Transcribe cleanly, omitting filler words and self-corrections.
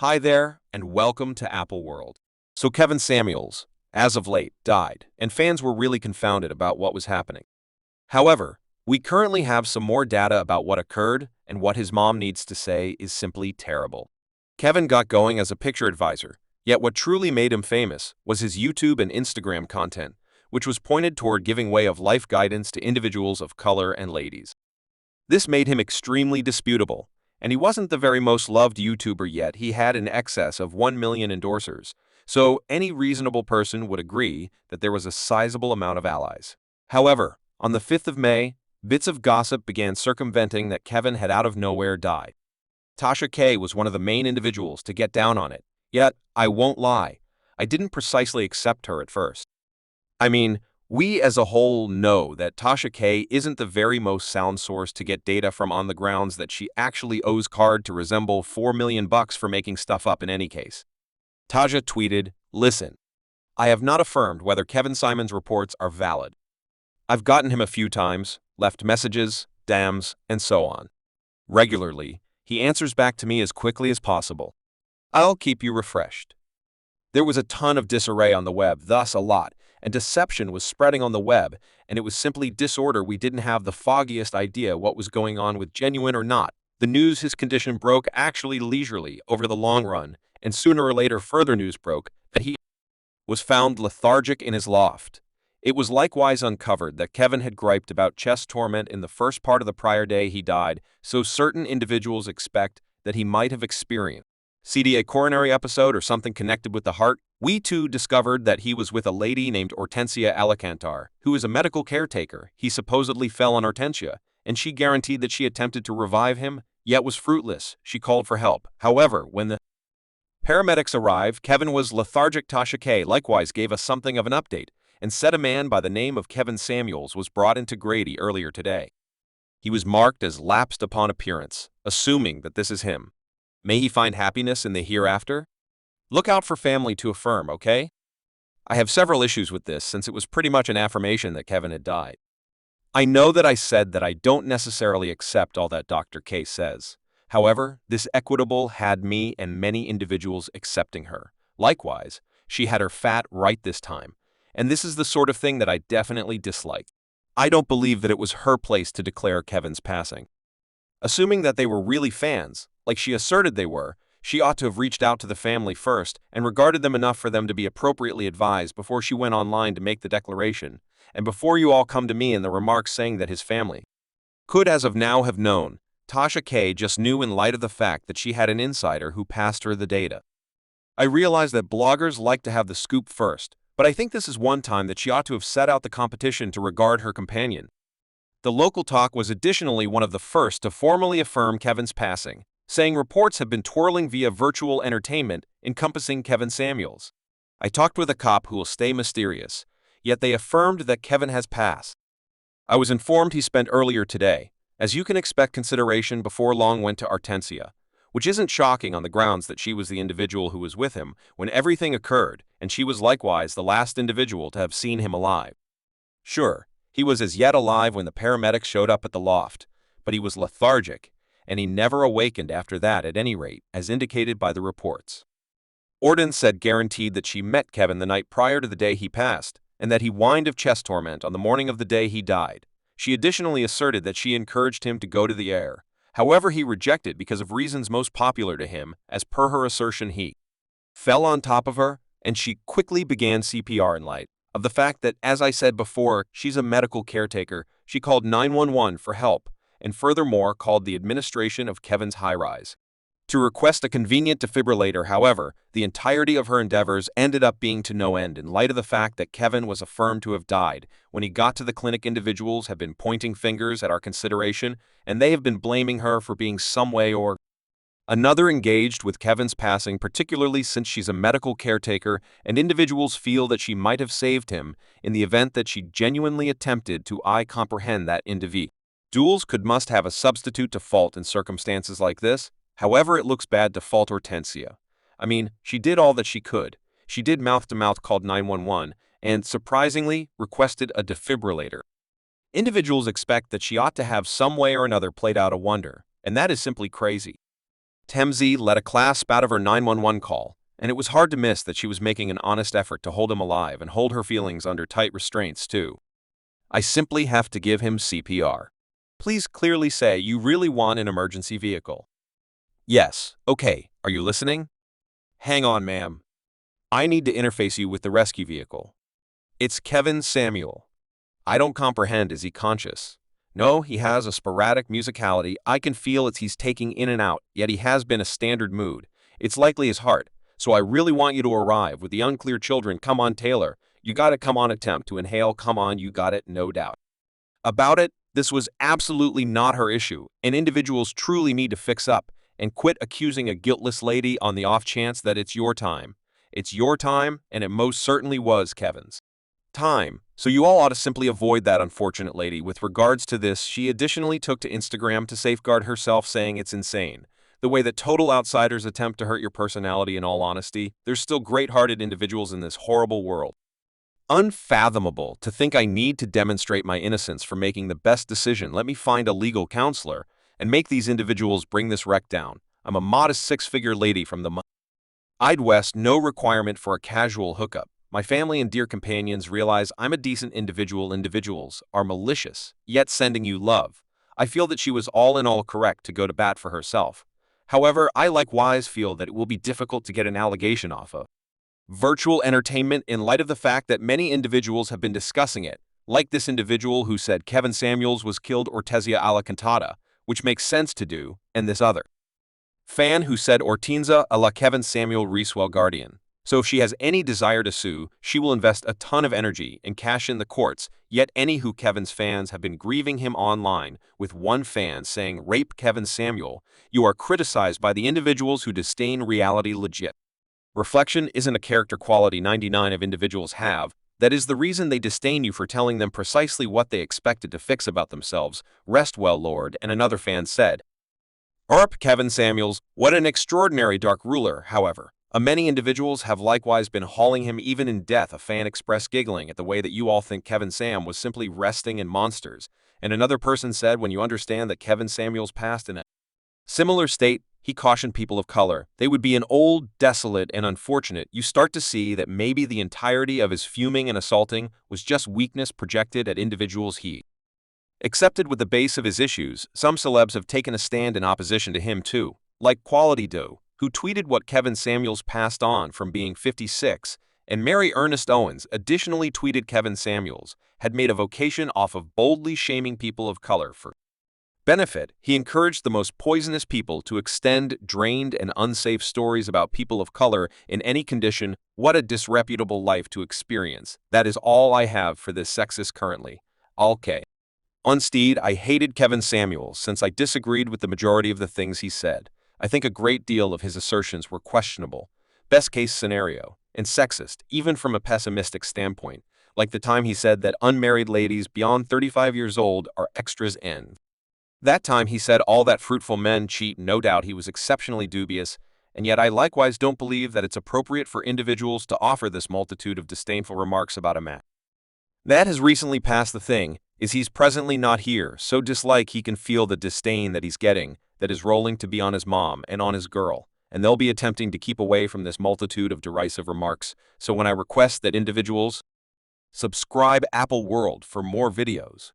Hi there, and welcome to Apple World. So Kevin Samuels, as of late, died, and fans were really confounded about what was happening. However, we currently have some more data about what occurred, and what his mom needs to say is simply terrible. Kevin got going as a picture advisor, yet what truly made him famous was his YouTube and Instagram content, which was pointed toward giving way of life guidance to individuals of color and ladies. This made him extremely disputable, and he wasn't the very most loved YouTuber yet. He had in excess of 1 million endorsers, so any reasonable person would agree that there was a sizable amount of allies. However, on the 5th of May, bits of gossip began circumventing that Kevin had out of nowhere died. Tasha K was one of the main individuals to get down on it, yet, I won't lie, I didn't precisely accept her at first. I mean, we as a whole know that Tasha K isn't the very most sound source to get data from on the grounds that she actually owes card to resemble 4 million bucks for making stuff up in any case. Tasha tweeted, "Listen, I have not affirmed whether Kevin Simon's reports are valid. I've gotten him a few times, left messages, DMs, and so on. Regularly, he answers back to me as quickly as possible. I'll keep you refreshed." There was a ton of disarray on the web, thus a lot, and deception was spreading on the web, and it was simply disorder. We didn't have the foggiest idea what was going on with genuine or not. The news his condition broke actually leisurely over the long run, and sooner or later further news broke that he was found lethargic in his loft. It was likewise uncovered that Kevin had griped about chest torment in the first part of the prior day he died, so certain individuals expect that he might have experienced CDA coronary episode or something connected with the heart. We too discovered that he was with a lady named Hortensia Alicantar, who is a medical caretaker. He supposedly fell on Hortensia, and she guaranteed that she attempted to revive him, yet was fruitless. She called for help. However, when the paramedics arrived, Kevin was lethargic. Tasha K likewise gave us something of an update, and said a man by the name of Kevin Samuels was brought into Grady earlier today. He was marked as lapsed upon appearance, assuming that this is him. May he find happiness in the hereafter? Look out for family to affirm, okay? I have several issues with this since it was pretty much an affirmation that Kevin had died. I know that I said that I don't necessarily accept all that Dr. K says. However, this equitable had me and many individuals accepting her. Likewise, she had her fat right this time, and this is the sort of thing that I definitely dislike. I don't believe that it was her place to declare Kevin's passing. Assuming that they were really fans, like she asserted they were, she ought to have reached out to the family first and regarded them enough for them to be appropriately advised before she went online to make the declaration, and before you all come to me in the remarks saying that his family could as of now have known. Tasha K just knew in light of the fact that she had an insider who passed her the data. I realize that bloggers like to have the scoop first, but I think this is one time that she ought to have set out the competition to regard her companion. The local talk was additionally one of the first to formally affirm Kevin's passing, saying reports have been twirling via virtual entertainment encompassing Kevin Samuels. I talked with a cop who will stay mysterious, yet they affirmed that Kevin has passed. I was informed he spent earlier today, as you can expect, consideration before long went to Hortensia, which isn't shocking on the grounds that she was the individual who was with him when everything occurred, and she was likewise the last individual to have seen him alive. Sure, he was as yet alive when the paramedics showed up at the loft, but he was lethargic, and he never awakened after that at any rate, as indicated by the reports. Orden said guaranteed that she met Kevin the night prior to the day he passed, and that he whined of chest torment on the morning of the day he died. She additionally asserted that she encouraged him to go to the air. However, he rejected because of reasons most popular to him. As per her assertion, he fell on top of her, and she quickly began CPR in light of the fact that, as I said before, she's a medical caretaker. She called 911 for help, and furthermore called the administration of Kevin's high-rise to request a convenient defibrillator. However, the entirety of her endeavors ended up being to no end in light of the fact that Kevin was affirmed to have died. When he got to the clinic, individuals have been pointing fingers at our consideration, and they have been blaming her for being some way or another engaged with Kevin's passing, particularly since she's a medical caretaker, and individuals feel that she might have saved him in the event that she genuinely attempted to. I comprehend that individuals must have a substitute to fault in circumstances like this. However, it looks bad to fault Hortensia. I mean, she did all that she could. She did mouth-to-mouth called 911 and, surprisingly, requested a defibrillator. Individuals expect that she ought to have some way or another played out a wonder, and that is simply crazy. Temzi let a clasp out of her 911 call, and it was hard to miss that she was making an honest effort to hold him alive and hold her feelings under tight restraints, too. I simply have to give him CPR. Please clearly say you really want an emergency vehicle. Yes, okay, are you listening? Hang on, ma'am. I need to interface you with the rescue vehicle. It's Kevin Samuel. I don't comprehend, is he conscious? No, he has a sporadic musicality. I can feel he's taking in and out, yet he has been a standard mood. It's likely his heart, so I really want you to arrive with the unclear children. Come on, Taylor. You got it, come on, attempt to inhale. Come on, you got it, no doubt. About it, this was absolutely not her issue, and individuals truly need to fix up and quit accusing a guiltless lady on the off chance that it's your time. It's your time, and it most certainly was Kevin's time, so you all ought to simply avoid that unfortunate lady. With regards to this, she additionally took to Instagram to safeguard herself, saying it's insane. The way that total outsiders attempt to hurt your personality. In all honesty, there's still great-hearted individuals in this horrible world. Unfathomable to think I need to demonstrate my innocence for making the best decision. Let me find a legal counselor and make these individuals bring this wreck down. I'm a modest six-figure lady from the I'd West, no requirement for a casual hookup. My family and dear companions realize I'm a decent individual. Individuals are malicious, yet sending you love. I feel that she was all in all correct to go to bat for herself. However, I likewise feel that it will be difficult to get an allegation off of virtual entertainment in light of the fact that many individuals have been discussing it, like this individual who said Kevin Samuels was killed, Ortezia a la Cantada, which makes sense to do, and this other fan who said Ortinza a la Kevin Samuel Reeswell Guardian. So if she has any desire to sue, she will invest a ton of energy and cash in the courts, yet any who Kevin's fans have been grieving him online, with one fan saying, "Rape Kevin Samuel." You are criticized by the individuals who disdain reality. Legit. Reflection isn't a character quality 99 of individuals have. That is the reason they disdain you for telling them precisely what they expected to fix about themselves. Rest well, Lord. And another fan said, "Arp Kevin Samuels, what an extraordinary dark ruler." However, many individuals have likewise been hauling him even in death. A fan expressed giggling at the way that you all think Kevin Sam was simply resting in monsters. And another person said, when you understand that Kevin Samuels passed in a similar state, he cautioned people of color they would be an old, desolate, and unfortunate. You start to see that maybe the entirety of his fuming and assaulting was just weakness projected at individuals he accepted with the base of his issues. Some celebs have taken a stand in opposition to him too, like Quality Doe, who tweeted what Kevin Samuels passed on from being 56, and Mary Ernest Owens additionally tweeted Kevin Samuels had made a vocation off of boldly shaming people of color for benefit. He encouraged the most poisonous people to extend drained and unsafe stories about people of color in any condition. What a disreputable life to experience. That is all I have for this sexist currently. Okay. Instead, I hated Kevin Samuels since I disagreed with the majority of the things he said. I think a great deal of his assertions were questionable, best case scenario, and sexist, even from a pessimistic standpoint, like the time he said that unmarried ladies beyond 35 years old are extras in. That time he said all that fruitful men cheat. No doubt he was exceptionally dubious, and yet I likewise don't believe that it's appropriate for individuals to offer this multitude of disdainful remarks about a man that has recently passed. The thing is he's presently not here, so dislike he can feel the disdain that he's getting, that is rolling to be on his mom and on his girl, and they'll be attempting to keep away from this multitude of derisive remarks. So when I request that individuals subscribe Apple World for more videos.